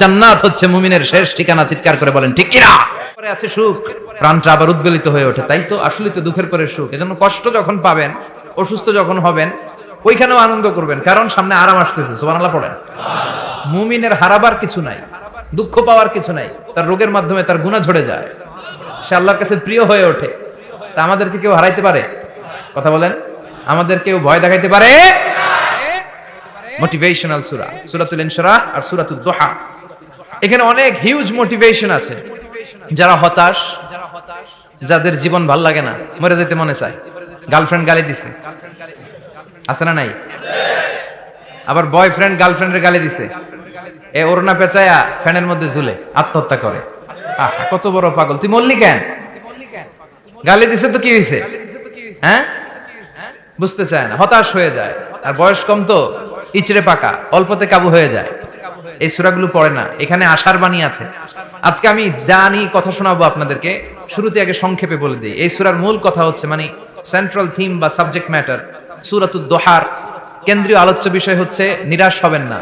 জান্নাত হচ্ছে মুমিনের শেষ ঠিকানা। চিৎকার করে বলেন ঠিক কিনা? পরে আছে সুখ, প্রাণটা আবার উদ্বেলিত হয়ে ওঠে। তাই তো, আসলে তো দুঃখের পরে সুখ। এজন্য কষ্ট যখন পাবেন, অসুস্থ যখন হবেন, ওইখানেও আনন্দ করবেন, কারণ সামনে আরাম আসতেছে। সুবহানাল্লাহ পড়েন। মুমিনের হারাবার কিছু নাই, দুঃখ পাওয়ার কিছু নাই। তার রোগের মাধ্যমে তার গুনাহ ঝরে যায়, সে আল্লাহর কাছে প্রিয় হয়ে ওঠে। তা আমাদেরকে কেউ হারাইতে পারে? কথা বলেন, আমাদের কেউ ভয় দেখাইতে পারে? মোটিভেশনাল সূরা, সূরাতুল ইনশিরাহ আর সূরাতুদ দুহা। এখানে অনেক হিউজ মোটিভেশন আছে। যারা হতাশ, যাদের জীবন ভাল লাগে না, মরে যেতে মনে চায়, গার্লফ্রেন্ড গালি দিছে, আছে না নাই? আবার বয়ফ্রেন্ড গার্লফ্রেন্ডের গালি দিছে, এ ওড়না পেঁচায়া ফ্যানের মধ্যে ঝুলে আত্মহত্যা করে। কত বড় পাগল তুই, মরলি কেন? গালি দিছে তো কি হয়েছে? হ্যাঁ, বুঝতে চায় না, হতাশ হয়ে যায়। আর বয়স কম তো, ইচড়ে পাকা, অল্পতে কাবু হয়ে যায়। এই সূরাগুলো পড়ে না। এখানে আশার বাণী আছে। আজকে আমি জানি কথা শোনাবো আপনাদেরকে, শুরুতে আগে সংক্ষেপে বলে দিই। এই সূরার মূল কথা হচ্ছে, মানে সেন্ট্রাল থিম বা সাবজেক্ট ম্যাটার, সূরাতুদ দুহার কেন্দ্রীয় আলোচ্য বিষয় হচ্ছে নিরাশ হবেন না,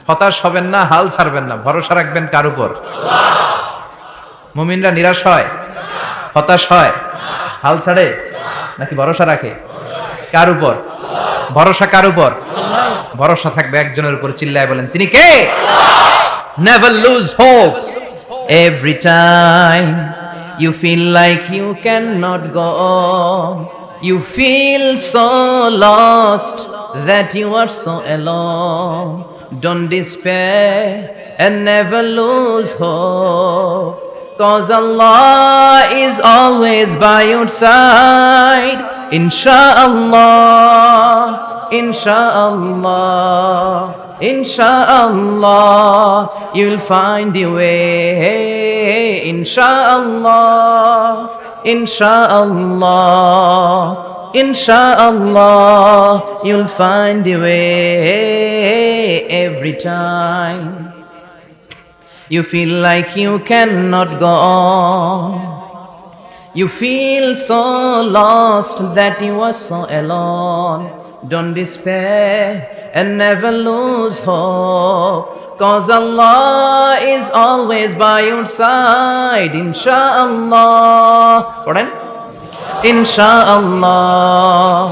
হতাশ হবেন না, হাল ছাড়বেন না, ভরসা রাখবেন কার উপর? মুমিনরা নিরাশ হয়, হতাশ হয়, হাল ছাড়ে নাকি ভরসা রাখে? কার উপর ভরসা? কার উপর ভরসা থাকবে? একজনের উপর। চিল্লায় বলেন তিনি কে? Never lose hope. Every time you feel like you cannot go on, you feel so lost that you are so alone. Don't despair and never lose hope, 'cause Allah is always by your side. Insha'Allah, Insha'Allah, Insha'Allah, you'll find your way. Insha'Allah, Insha'Allah, Insha'Allah, you'll find your way. Every time you feel like you cannot go on, you feel so lost that you are so alone. Don't despair and never lose hope, 'cause Allah is always by your side. Insha'Allah, পড়েন, Insha'Allah,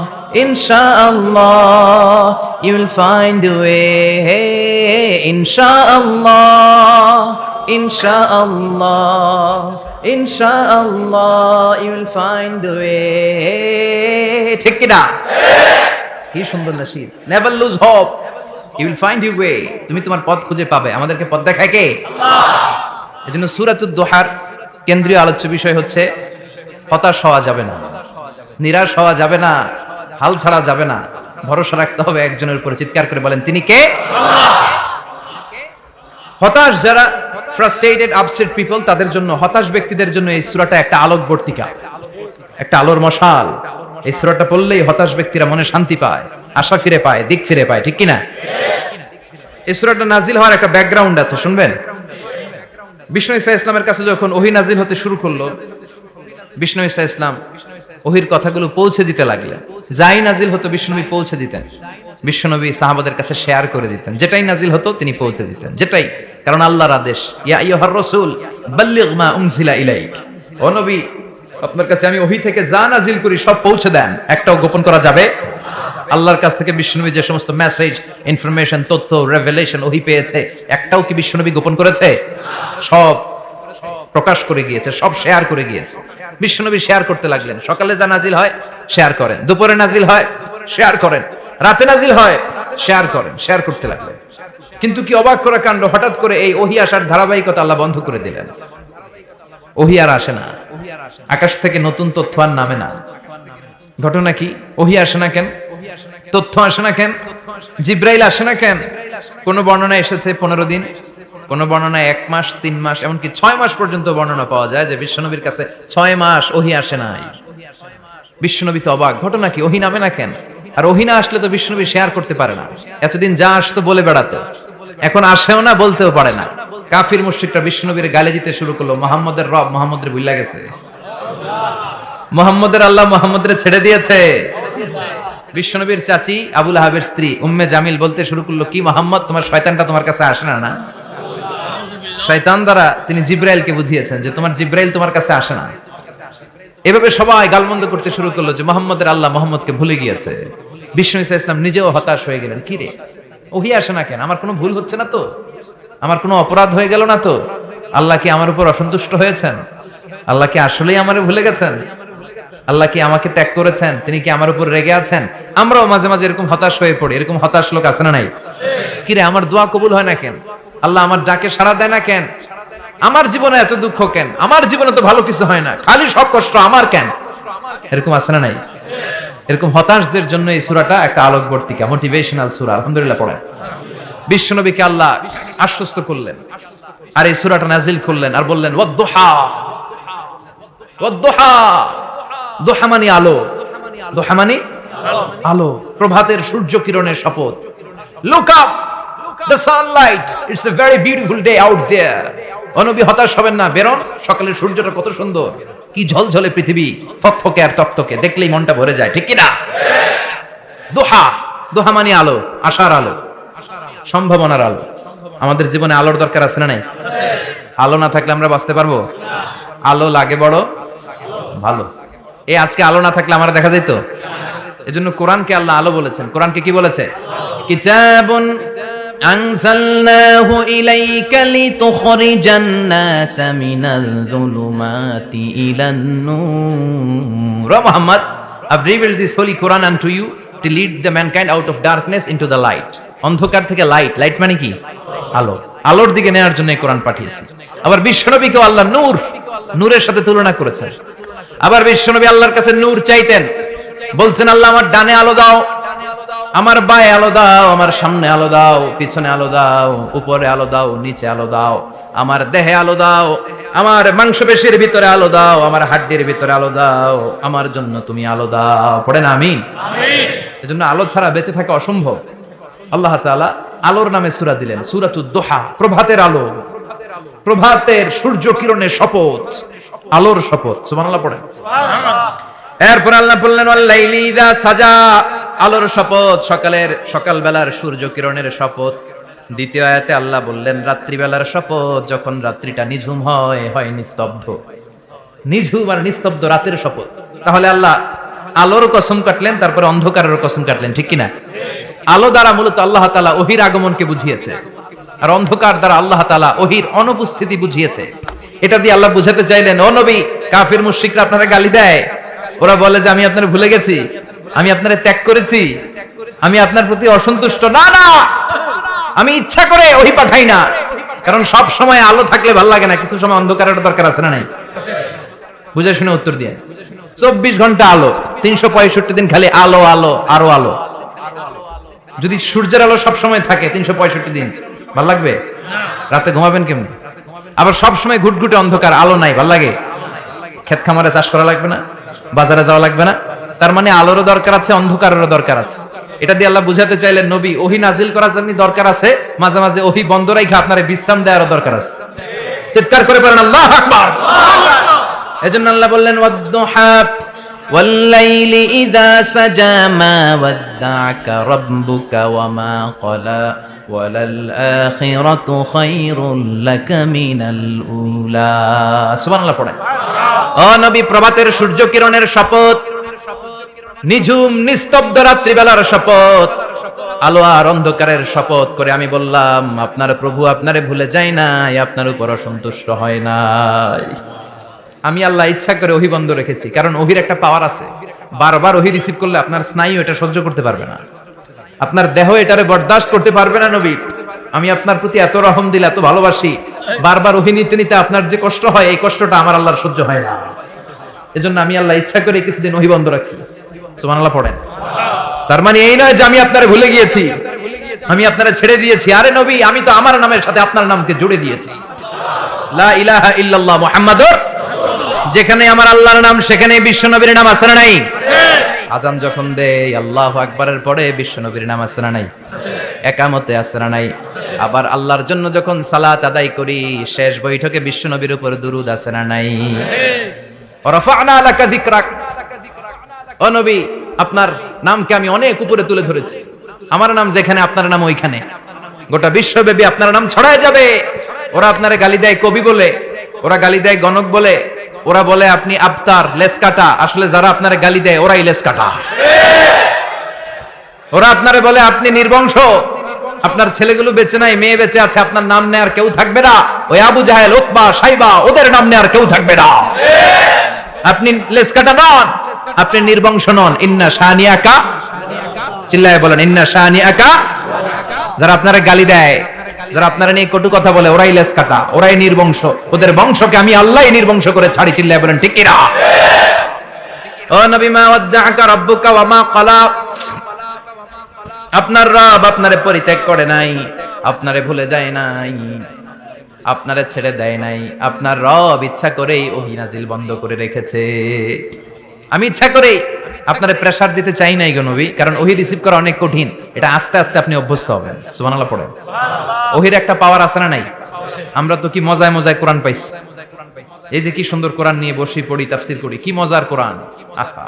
Insha'Allah, you'll find a way. Insha'Allah, Insha'Allah, Insha'Allah, you'll find a way. ঠিক কি না? কি সুন্দর নাশিদ। Never lose hope, you will find your way. তুমি তোমার পথ খুঁজে পাবে। আমাদেরকে পথ দেখায় কে? আল্লাহ। এজন্য সূরাতুদ দুহার কেন্দ্রীয় আলোচ্য বিষয় হচ্ছে হতাশ হওয়া যাবে না, নিরাশ হওয়া যাবে না, হাল ছাড়া যাবে না, ভরসা রাখতে হবে একজনের উপরে। চিৎকার করে বলেন তিনি কে? আল্লাহ। হতাশ যারা, ফ্রাস্ট্রেটেড আপসেট পিপল, তাদের জন্য, হতাশ ব্যক্তিদের জন্য এই সূরাটা একটা আলোকবর্তিকা, একটা আলোর মশাল। এই সূরাটা পড়লেই হতাশ ব্যক্তিরা মনে শান্তি পায়, আশা ফিরে পায়, দিক ফিরে পায়। ঠিক কি না? এই সূরাটা নাজিল হওয়ার একটা ব্যাকগ্রাউন্ড আছে, শুনবেন। বিষ্ণু ঈসা ইসলামের কাছে যখন ওহী নাজিল হতে শুরু করলো, বিষ্ণু ঈসা ইসলাম ওহীর কথাগুলো পৌঁছে দিতে লাগলেন। যাই নাজিল হতো বিষ্ণুনবী পৌঁছে দিতেন। বিশ্বনবী সাহাবাদের কাছে শেয়ার করে দিতেন। যেটাই নাজিল হতো তিনি পৌঁছে দিতেন, যেটাই, কারণ আল্লাহর আদেশ, ইয়া আইয়ুহার রাসূল বাল্লিগ মা উনজিলা ইলাইক। ও নবী, আপনার কাছে আমি ওহী থেকে যা নাজিল করি সব পৌঁছে দেন, একটাও গোপন করা যাবে? আল্লাহর কাছ থেকে বিশ্বনবী যে সমস্ত মেসেজ, ইনফরমেশন, তথ্য, রেভেলেশন ওহী পেয়েছে, একটাও কি বিশ্বনবী গোপন করেছে? সব প্রকাশ করে গিয়েছে, সব শেয়ার করে গিয়েছে। বিশ্বনবী শেয়ার করতে লাগলেন। সকালে যা নাজিল হয় শেয়ার করেন, দুপুরে নাজিল হয় শেয়ার করেন, রাতে নাজিল হয় শেয়ার করেন, শেয়ার করতে লাগলেন। কিন্তু কি অবাক করা কাণ্ড, হঠাৎ করে এই ওহী আসার ধারাবাহিকতা আল্লাহ বন্ধ করে দিলেন। ওহী আর আসে না, আকাশ থেকে নতুন তথ্য আর নামে না। ঘটনা কি? ওহী আসে না কেন? তথ্য আসে না কেন? জিব্রাইল আসে না কেন? কোন বর্ণনা এসেছে 15 দিন, কোন বর্ণনায় 1 মাস, 3 মাস, এমনকি 6 মাস পর্যন্ত বর্ণনা পাওয়া যায় যে বিশ্বনবীর কাছে 6 মাস ওহী আসে নাই। বিশ্বনবী তো অবাক, ঘটনা কি? ওহী নামে না কেন? আর ওহী না আসলে তো বিশ্বনবী শেয়ার করতে পারে না। এতদিন যা আসতো বলে বেড়াতো, এখন আসেও না, বলতেও পারে না। কাফির মুশরিকরা বিশ্বনবীর গালি দিতে শুরু করলো, মুহাম্মদের রব মুহাম্মদের ভুলে গেছে, মুহাম্মদের আল্লাহ মুহাম্মদের ছেড়ে দিয়েছে। বিশ্বনবীর চাচি আবু লাহাবের স্ত্রী উম্মে জামিল বলতে শুরু করলো, কি মুহাম্মদ, তোমার শয়তানটা তোমার কাছে আসে না? শয়তান দ্বারা তিনি জিব্রাইলকে বুঝিয়েছেন যে তোমার জিব্রাইল তোমার কাছে আসে না। এভাবে সবাই গালমন্দ করতে শুরু করলো যে মুহাম্মদের আল্লাহ মুহাম্মদকে ভুলে গিয়েছে। বিষ্ণু ঈসা ইসলাম নিজেও হতাশ হয়ে গেলেন, কি রে ওহি আসে না কেন? আমার কোনো ভুল হচ্ছে না তো? আমার কোনো অপরাধ হয়ে গেল না তো? আল্লাহ কি আমার উপর অসন্তুষ্ট হয়েছেন? আল্লাহ কি আসলেই আমারে ভুলে গেছেন? আল্লাহ কি আমাকে ত্যাগ করেছেন? তিনি কি আমার উপর রেগে আছেন? আমরাও মাঝে মাঝে এরকম হতাশ হয়ে পড়ি। এরকম হতাশ লোক আছে না নাই? কি রে আমার দোয়া কবুল হয় না কেন? আল্লাহ আমার ডাকে সাড়া দেয় না কেন? আমার জীবনে এত দুঃখ কেন? আমার জীবনে তো ভালো কিছু হয় না, খালি সব কষ্ট আমার কেন? এরকম আছে না নাই? এরকম হতাশদের জন্য এই সূরাটা একটা আলোকবর্তিকা, মোটিভেশনাল সূরা। আলহামদুলিল্লাহ পড়েন। বিশ্বনবীকে আল্লাহ আশ্বস্ত করলেন আর এই সূরাটা নাজিল করলেন আর বললেন ওয়াদ-দুহা। ওয়াদ-দুহা, দুহা মানে আলো। দুহা মানে আলো, প্রভাতের সূর্য কিরণের শপথ। Look up, the sunlight, it's a very beautiful day out there. ও নবী হতাশ হবেন না, বেরোন, সকালের সূর্যটা কত সুন্দর, কি ঝলঝলে পৃথিবী, ফকফকে আর তকতকে, দেখলেই মনটা ভরে যায়, ঠিক কি না? দুহা, দুহা মানে আলো, আশার আলো, সম্ভাবনার আলো। আমাদের জীবনে আলোর দরকার আছে না নাই? আলো না থাকলে আমরা বাঁচতে পারবো? আলো লাগে বড় ভালো। এই আজকে আলো না থাকলে আমরা দেখা যাইতো? এজন্য কোরআনকে আল্লাহ আলো বলেছেন। কোরআনকে কি বলেছে? কিতাবুন আনজালনাহু ইলাইকা লিতুখরিজান নাসা মিনাল যুলুমাতি ইলান নূর। ও Muhammad, I've revealed this holy Quran unto you to lead the mankind out of darkness into the light. অন্ধকার থেকে লাইট, লাইট মানে কি? আলো, আলোর দিকে নেয়ার জন্য এই কোরআন পাঠিয়েছি। আবার বিশ্বনবীকেও আল্লাহ নূর, নূরের সাথে তুলনা করেছেন। আবার বিশ্বনবী আল্লাহর কাছে নূর চাইতেন, বলতেন আল্লাহ আমার ডানে আলো দাও, আমার বায়ে আলো দাও, আমার সামনে আলো দাও, পিছনে আলো দাও, উপরে আলো দাও, নিচে আলো দাও, আমার দেহে আলো দাও, আমার মাংসপেশির ভিতরে আলো দাও, আমার হাড্ডির ভিতরে আলো দাও, আমার জন্য তুমি আলো দাও। পড়েন আমিন। এজন্য আলো ছাড়া বেঁচে থাকা অসম্ভব। আল্লাহ তাআলা আলোর নামে সূরা দিলেন, সূরাতুদ দুহা, প্রভাতের আলো, প্রভাতের সূর্য কিরণের শপথ, আলোর শপথ। সুবহানাল্লাহ পড়েন। এরপর আল্লাহ বললেন ওয়াল লাইলি ইযা সাজা, আলোর শপথ, সকালবেলার সূর্য কিরণের শপথ। দ্বিতীয় আয়াতে আল্লাহ বললেন রাত্রিবেলার শপথ, যখন রাত্রিটা নিঝুম হয়, হয় নিস্তব্ধ। নিঝুম আর নিস্তব্ধ রাতের শপথ। তাহলে আল্লাহ আলোর কসম কাটলেন, তারপরে অন্ধকারের কসম কাটলেন, ঠিক কিনা? আলো দ্বারা মূলত আল্লাহ তাআলা ওহীর আগমনকে বুঝিয়েছে, আর অন্ধকার দ্বারা আল্লাহ তাআলা ওহীর অনুপস্থিতি বুঝিয়েছে। এটা দিয়ে আল্লাহ বুঝাতে চাইলেন, ও নবী, কাফির মুশরিকরা আপনারা গালি দেয়, ওরা বলে যে আমি আপনারে ভুলে গেছি, আমি আপনারে ত্যাগ করেছি, আমি আপনার প্রতি অসন্তুষ্ট। না না, আমি ইচ্ছা করে ওহী পাঠাই না, কারণ সব সময় আলো থাকলে ভালো লাগে না, কিছু সময় অন্ধকারের দরকার আছে না নাই? বুঝে শুনে উত্তর দিয়ে। 24 ঘন্টা আলো, 365 দিন খালি আলো আলো আরো আলো। যদি সূর্যের আলো সব সময় থাকে 365 দিন, ভাল লাগবে? রাতে ঘুমাবেন কেমনে? আবার সব সময় ঘুটঘুটে অন্ধকার, আলো নাই, ভাল লাগে? ক্ষেত খামারে চাষ করা লাগবে না, বাজারে যাওয়া লাগবে না। তার মানে আলোরও দরকার আছে, অন্ধকারেরও দরকার আছে। এটা দিয়ে আল্লাহ বুঝাতে চাইলেন, নবী ওহী নাজিল করার জন্য দরকার আছে, মাঝে মাঝে ওহী বন্ধ রাখা আপনারে বিশ্রাম দেওয়ারও দরকার আছে। চিৎকার করে বলেন আল্লাহু আকবার। এজন্য আল্লাহ বললেন ওয়াদ-দুহা ওয়াল লাইলি ইযা সাজা মা ওয়াদ্দা'কা রাব্বুকা ওয়া মা ক্বালা ওয়ালাল আখিরাতু খায়রুল লাকা মিনাল উলা। সুবহানাল্লাহ পড়েন। ও নবী, প্রভাতের সূর্য কিরণের শপথ, নিঝুম নিস্তব্ধ রাত্রিবেলার শপথ, আলো আর অন্ধকারের শপথ করে আমি বললাম আপনার প্রভু আপনারে ভুলে যায় নাই, আপনার উপর অসন্তুষ্ট হয় নাই। আমি আল্লাহ ইচ্ছা করে ওহী বন্ধ রেখেছি, কারণ ওহীর একটা পাওয়ার আছে। বারবার ওহী রিসিভ করলে আপনার স্নায়ু এটা সহ্য করতে পারবে না, আপনার দেহ এটারে বরদাস্ত করতে পারবে না। নবী, আমি আপনার প্রতি এত রহম দিলে, এত ভালোবাসি, বারবার ওহী নিতে নিতে আপনার যে কষ্ট হয়, এই কষ্টটা আমার আল্লাহর সহ্য হয় না। এজন্য আমি আল্লাহ ইচ্ছা করে কিছুদিন ওহী বন্ধ রাখছি। সুবহানাল্লাহ পড়েন। তার মানে এই নয় যে আমি আপনারে ভুলে গিয়েছি, আমি আপনারে ছেড়ে দিয়েছি। আরে নবী, আমি তো আমার নামের সাথে আপনার নামকে জুড়ে দিয়েছি। লা ইলাহা ইল্লাল্লাহ মুহাম্মাদুর, যেখানে আমার আল্লাহর নাম সেখানে বিশ্বনবীর নাম আছে না নাই? আজান যখন দেই আল্লাহু আকবারের পরে বিশ্বনবীর নাম আছে না নাই? একামতে আছে না নাই? আবার আল্লাহর জন্য যখন সালাত আদায় করি, শেষ বৈঠকে বিশ্বনবীর উপর দুরূদ আছে না নাই? রাফা'না লাকা যিকরাক, ও নবী, আপনার নামকে আমি অনেক উপরে তুলে ধরেছি। আমার নাম যেখানে, আপনার নাম ওইখানে। গোটা বিশ্বব্যাপী আপনার নাম ছড়ায় যাবে। ওরা আপনারে গালি দেয় কবি বলে, ওরা গালি দেয় গণক বলে, ওরা বলে আপনি আবতার, লেস কাটা। আসলে যারা আপনারে গালি দেয় ওরাই লেস কাটা। ওরা আপনারে বলে আপনি নির্বংশ, আপনার ছেলেগুলো বেঁচে নাই, মেয়ে বেঁচে আছে, আপনার নাম নেয়ার কেউ থাকবে না। ওই আবু জাহেল, উতবা, সাইবা, ওদের নাম নেয়ার কেউ থাকবে না। আপনি লেস কাটা নন, আপনি নির্বংশ নন। ইন্না শানিয়াকা, চিল্লায় বলেন ইন্না শানিয়াকা। যারা আপনারে গালি দেয়, যারা আপনারা নিয়ে কটু কথা বলে, ওরাই লেস কাটা, ওরাই নির্বংশ। ওদের বংশকে আমি আল্লাহই নির্বংশ করে ছাড়ি। চিল্লায় বলেন ঠিক কিনা? ও নবী, মা ওয়াদ্দাআকা রাব্বুকা ওয়া মা ক্বালা। আপনার রব আপনারে পরিত্যাগ করে নাই, আপনারে ভুলে যায় নাই, আপনারে ছেড়ে দেয় নাই। আপনার রব ইচ্ছা করেই ওহী নাজিল বন্ধ করে রেখেছে। আমি ইচ্ছা করেই আপনারে প্রেসার দিতে চাই নাই গো নবী, কারণ ওহী রিসিভ করা অনেক কঠিন। এটা আস্তে আস্তে আপনি অভ্যস্ত হবেন। সুবহানাল্লাহ পড়েন। ওহীর একটা পাওয়ার আছে না নাই? আমরা তো কি মজায় মজায় কোরআন পাইছি। এই যে কি সুন্দর কোরআন নিয়ে বসি, পড়ি, তাফসীর করি, কি মজার কোরআন। আহা,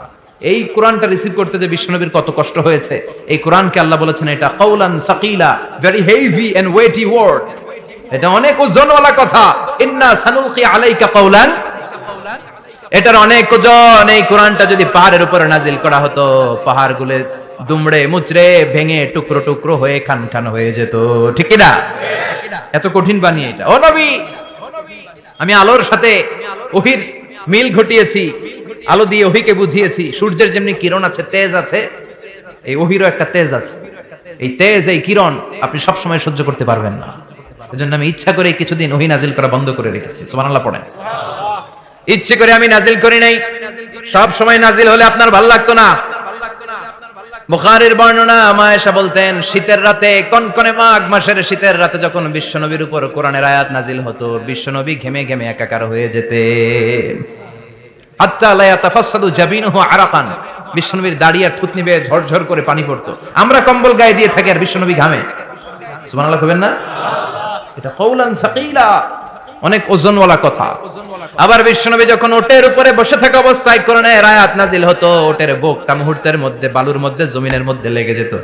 এই কোরআনটা রিসিভ করতে যে বিশ্বনবীর কত কষ্ট হয়েছে। এই কোরআনকে আল্লাহ বলেছেন এটা কাউলান সাকিলা, very heavy and weighty word. এটা অনেক ওজনওয়ালা কথা। ইন্না সানুলকি আলাইকা কাউলান, এটার অনেক ওজন। এই কোরআনটা যদি পাহাড়ের উপরে নাজিল করা হতো, পাহাড়গুলো দুমড়ে মুচড়ে ভেঙে টুকরো টুকরো হয়ে খান খান হয়ে যেত। ঠিক কি না? এত কঠিন বানিয়ে এটা। ও নবী, আমি আলোর সাথে ওহীর মিল ঘটিয়েছি, আলো দিয়ে ওহীকে বুঝিয়েছি। সূর্যের যেমনি কিরণ আছে, তেজ আছে, এই ওহীরও একটা তেজ আছে। এই তেজ, এই কিরণ আপনি সব সময় সহ্য করতে পারবেন না। এজন্য আমি ইচ্ছা করে কিছুদিন ওহী নাজিল করা বন্ধ করে রেখেছি। সুবহানাল্লাহ পড়েন। ইচ্ছে করে আমি নাজিল করি নাই। সব সময় নাজিল হলে আপনার ভালো লাগতো না। বুখারীর বর্ণনা, মা আয়েশা বলতেন শীতের রাতে, কনকনে মাঘ মাসের শীতের রাতে যখন বিশ্বনবীর উপর কোরআনের আয়াত নাজিল হতো, বিশ্বনবী ঘেমে ঘেমে একাকার হয়ে যেতেন। হাত্তা লা ইয়াতাফাসসাদু জাবিনুহু আরাকান, বিশ্বনবীর দাড়ি আর থুতনি বেয়ে ঝরঝর করে পানি পড়তো। আমরা কম্বল গায়ে দিয়ে থাকি আর বিশ্বনবী ঘামে। সুবহানাল্লাহ কইবেন না? এটা কাউলান সাকিলা, অনেক ওজনওয়ালা কথা। আবার বিশ্বনবী যখন ওটের উপরে বসে থাকা অবস্থায় কোরআনের আয়াত নাজিল হতো, ওটের বুকটা মুহূর্তের মধ্যে বালুর মধ্যে, জমিনের মধ্যে লেগে যেত।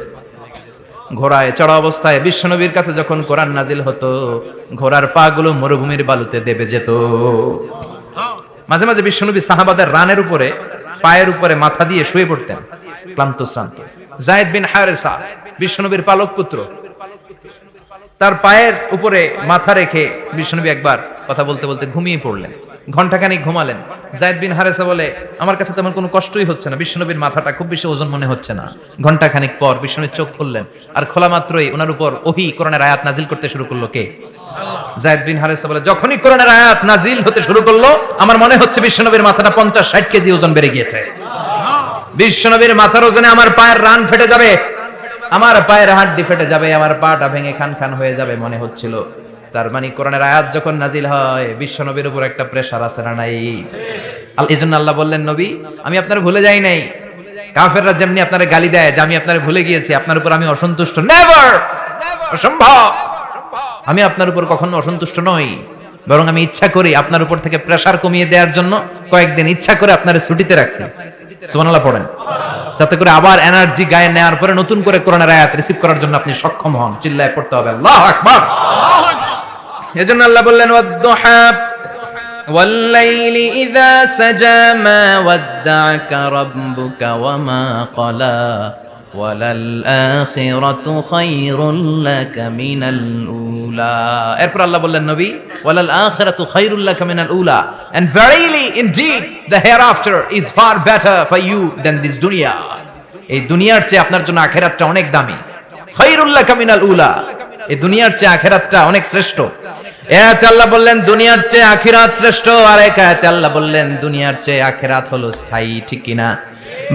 ঘোড়ায় চড়া অবস্থায় বিশ্বনবীর কাছে যখন কোরআন নাজিল হতো, ঘোড়ার পা গুলো মরুভূমির বালুতে দেবে যেত। মাঝে মাঝে বিশ্বনবী সাহাবাদের রানের উপরে, পায়ের উপরে মাথা দিয়ে শুয়ে পড়তেন, ক্লান্ত শ্রান্ত। যায়েদ বিন হারেসা, বিশ্বনবীর পালক পুত্র, তার পায়ের উপরে মাথা রেখে বিশ্বনবী একবার কথা বলতে বলতে ঘুমিয়ে পড়লেন। ঘন্টাখানিক ঘুমালেন। যায়েদ বিন হারেসা বলে, আমার কাছে তেমন কোনো কষ্টই হচ্ছে না, বিশ্বনবীর মাথাটা খুব বেশি ওজন মনে হচ্ছে না। ঘন্টাখানিক পর বিশ্বনবী চোখ খুললেন, আর খোলা মাত্রই ওনার উপর ওহী কোরআনের আয়াত নাজিল করতে শুরু করলো। কে? যায়েদ বিন হারেসা বলে, যখনই কোরআনের আয়াত নাজিল হতে শুরু করলো, আমার মনে হচ্ছে বিশ্বনবীর মাথাটা 50-60 কেজি ওজন বেড়ে গিয়েছে। বিশ্বনবীর মাথার ওজনে আমার পায়ের রান ফেটে যাবে, আমার পায়ের হাড্ডি ফেটে যাবে, আমার পাটা ভেঙে খান খান হয়ে যাবে মনে হচ্ছিল। তার মানে কোরআনের আয়াত যখন নাজিল হয়, বিশ্বনবীর উপর একটা প্রেসার আছে না নাই? এজন্য আল্লাহ বললেন, নবী আমি আপনার ভুলে যাই নাই। কাফেররা যেমনি আপনার গালি দেয় যে আমি আপনার ভুলে গিয়েছি, আপনার উপর আমি অসন্তুষ্ট, নেভার, অসম্ভব। আমি আপনার উপর কখনো অসন্তুষ্ট নই, বরং আমি ইচ্ছা করি আপনার উপর থেকে প্রেসার কমিয়ে দেওয়ার জন্য কয়েকদিন ইচ্ছা করে আপনার ছুটিতে রাখছি। সুবহানাল্লাহ পড়েন। যাতে করে আবার এনার্জি গায়ে নেওয়ার পরে নতুন করে কোরআনের আয়াত রিসিভ করার জন্য আপনি সক্ষম হন। চিল্লায় পড়তে হবে আল্লাহু আকবার। এজন্য আল্লাহ বললেন, ওয়াদ-দুহা ওয়াল-লাইলি ইযা সাজা মা ওয়াদ্দা'আকা রাব্বুকা ওয়া মা ক্বালা ওয়ালাল আখিরাতু খায়রুল লাকা মিনাল উলা। এরপর আল্লাহ বললেন, নবী ওয়ালাল আখিরাতু খায়রুল লাকা মিনাল উলা, and verily indeed the hereafter is far better for you than this dunya. এই দুনিয়ার চেয়ে আপনার জন্য আখিরাতটা অনেক দামি। খায়রুল লাকা মিনাল উলা, এই দুনিয়ার চেয়ে আখিরাতটা অনেক শ্রেষ্ঠ। এতে আল্লাহ বললেন দুনিয়ার চেয়ে আখিরাত শ্রেষ্ঠ, আর এতে আল্লাহ বললেন দুনিয়ার চেয়ে আখিরাত হলো স্থায়ী। ঠিক কি না?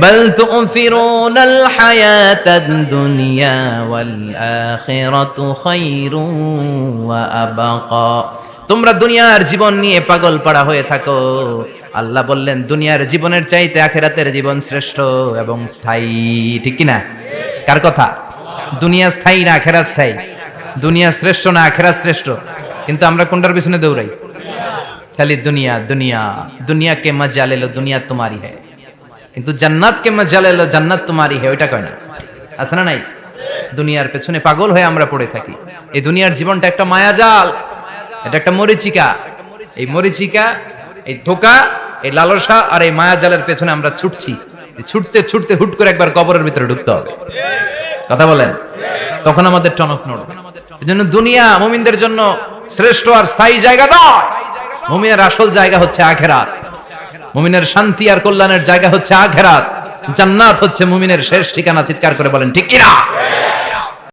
বাল তু'থিরুনাল হায়াতাদ দুনিয়া ওয়াল আখিরাতু খায়রুন ওয়া আবকা। তোমরা দুনিয়ার জীবন নিয়ে পাগল পাড়া হয়ে থাকো, আল্লাহ বললেন দুনিয়ার জীবনের চাইতে আখিরাতের জীবন শ্রেষ্ঠ এবং স্থায়ী। ঠিক কি না? কার কথা? দুনিয়া স্থায়ী না আখিরাত স্থায়ী? দুনিয়া শ্রেষ্ঠ না আখিরাত শ্রেষ্ঠ? কিন্তু আমরা কোনটার পিছনে দৌড়াই? খালি দুনিয়া দুনিয়া। দুনিয়া কে মজা লে লো, দুনিয়া তোমারি হ্যায়। কিন্তু জান্নাত কে মজা লে লো, জান্নাত তোমারি হ্যায়, ওইটা কয় না। আছে না নাই? দুনিয়ার পেছনে পাগল হয়ে আমরা পড়ে থাকি। এই দুনিয়ার জীবনটা একটা মায়াজাল। এটা একটা মরিচিকা। এই মরিচিকা, এই ধোঁকা, এই লালসা আর এই মায়া জালের পেছনে আমরা ছুটছি। ছুটতে ছুটতে হুট করে একবার কবরের ভিতরে ঢুকতে হবে। কথা বলেন, তখন আমাদের টনক নড়বে। এজন্য দুনিয়া মুমিনদের জন্য শ্রেষ্ঠ আর স্থায়ী জায়গা নয়। মুমিনের আসল জায়গা হচ্ছে আখিরাত। মুমিনের শান্তি আর কল্যাণের জায়গা হচ্ছে আখিরাত। জান্নাত হচ্ছে মুমিনের শেষ ঠিকানা। চিৎকার করে বলেন ঠিক কিনা?